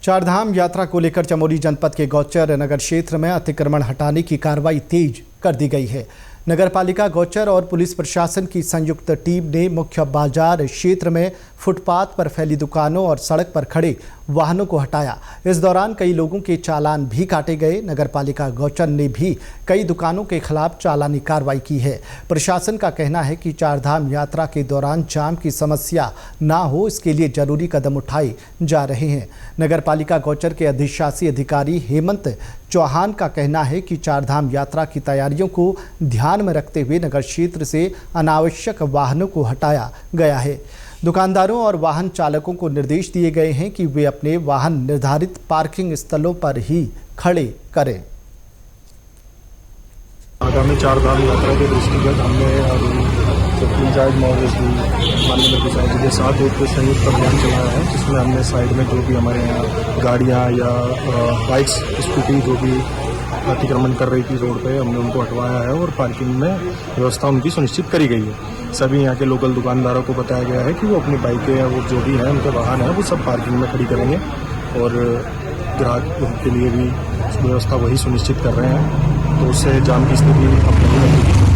चारधाम यात्रा को लेकर चमोली जनपद के गौचर नगर क्षेत्र में अतिक्रमण हटाने की कार्रवाई तेज कर दी गई है। नगरपालिका, गौचर और पुलिस प्रशासन की संयुक्त टीम ने मुख्य बाजार क्षेत्र में फुटपाथ पर फैली दुकानों और सड़क पर खड़े वाहनों को हटाया। इस दौरान कई लोगों के चालान भी काटे गए। नगरपालिका गौचर ने भी कई दुकानों के खिलाफ चालानी कार्रवाई की है। प्रशासन का कहना है कि चारधाम यात्रा के दौरान जाम की समस्या ना हो, इसके लिए जरूरी कदम उठाए जा रहे हैं। नगरपालिका गौचर के अधिशासी अधिकारी हेमंत चौहान का कहना है कि चारधाम यात्रा की तैयारियों को ध्यान में रखते हुए नगर क्षेत्र से अनावश्यक वाहनों को हटाया गया है। दुकानदारों और वाहन चालकों को निर्देश दिए गए हैं कि वे अपने वाहन निर्धारित पार्किंग स्थलों पर ही खड़े करें। आगामी चारधाम यात्रा के दृष्टिगत हमने सेफ्टी इंचार्ज माननीय जी के साथ एक संयुक्त अभियान चलाया है, जिसमें हमने साइड में जो भी हमारे यहाँ गाड़ियाँ या बाइक्स, स्कूटी जो भी अतिक्रमण कर रही थी रोड पे, हमने उनको हटवाया है और पार्किंग में व्यवस्था उनकी सुनिश्चित करी गई है। सभी यहाँ के लोकल दुकानदारों को बताया गया है कि वो अपनी बाइकें या वो जो भी हैं उनके वाहन हैं वो सब पार्किंग में खड़ी करेंगे और ग्राहक के लिए भी व्यवस्था वही सुनिश्चित कर रहे हैं, तो उससे जाम की स्थिति अब नहीं रहेगी।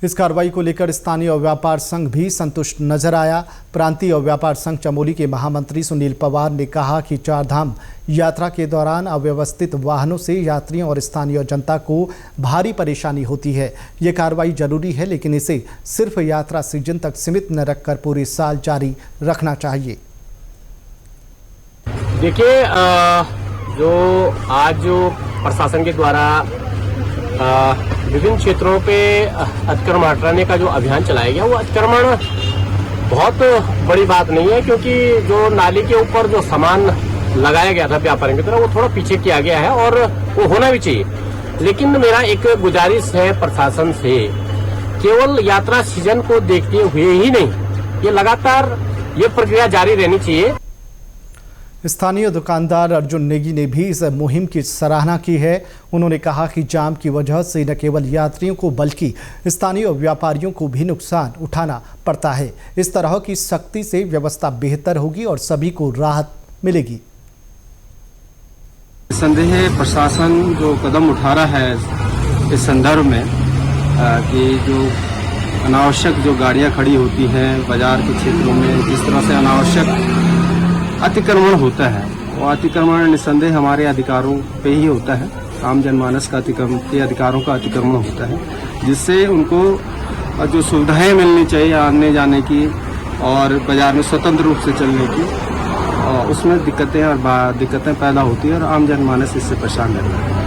इस कार्रवाई को लेकर स्थानीय व्यापार संघ भी संतुष्ट नजर आया। प्रांतीय व्यापार संघ चमोली के महामंत्री सुनील पवार ने कहा कि चारधाम यात्रा के दौरान अव्यवस्थित वाहनों से यात्रियों और स्थानीय जनता को भारी परेशानी होती है। ये कार्रवाई जरूरी है, लेकिन इसे सिर्फ यात्रा सीजन तक सीमित न रखकर पूरे साल जारी रखना चाहिए। देखिए, जो आज प्रशासन के द्वारा विभिन्न क्षेत्रों पे अतिक्रमण हटाने का जो अभियान चलाया गया, वो अतिक्रमण बहुत बड़ी बात नहीं है, क्योंकि जो नाली के ऊपर जो सामान लगाया गया था व्यापारियों की तरह, वो थोड़ा पीछे किया गया है और वो होना भी चाहिए। लेकिन मेरा एक गुजारिश है प्रशासन से, केवल यात्रा सीजन को देखते हुए ही नहीं, ये लगातार ये प्रक्रिया जारी रहनी चाहिए। स्थानीय दुकानदार अर्जुन नेगी ने भी इस मुहिम की सराहना की है। उन्होंने कहा कि जाम की वजह से न केवल यात्रियों को बल्कि स्थानीय व्यापारियों को भी नुकसान उठाना पड़ता है। इस तरह की सख्ती से व्यवस्था बेहतर होगी और सभी को राहत मिलेगी। संदेह प्रशासन जो कदम उठा रहा है इस संदर्भ में कि जो अनावश्यक जो गाड़ियां खड़ी होती हैं बाजार के क्षेत्रों में, जिस तरह से अनावश्यक अतिक्रमण होता है, वो अतिक्रमण निस्संदेह हमारे अधिकारों पे ही होता है। आम जनमानस का के अधिकारों का अतिक्रमण होता है, जिससे उनको जो सुविधाएं मिलनी चाहिए आने जाने की और बाजार में स्वतंत्र रूप से चलने की, उसमें दिक्कतें पैदा होती है और आम जनमानस इससे परेशान रहता है।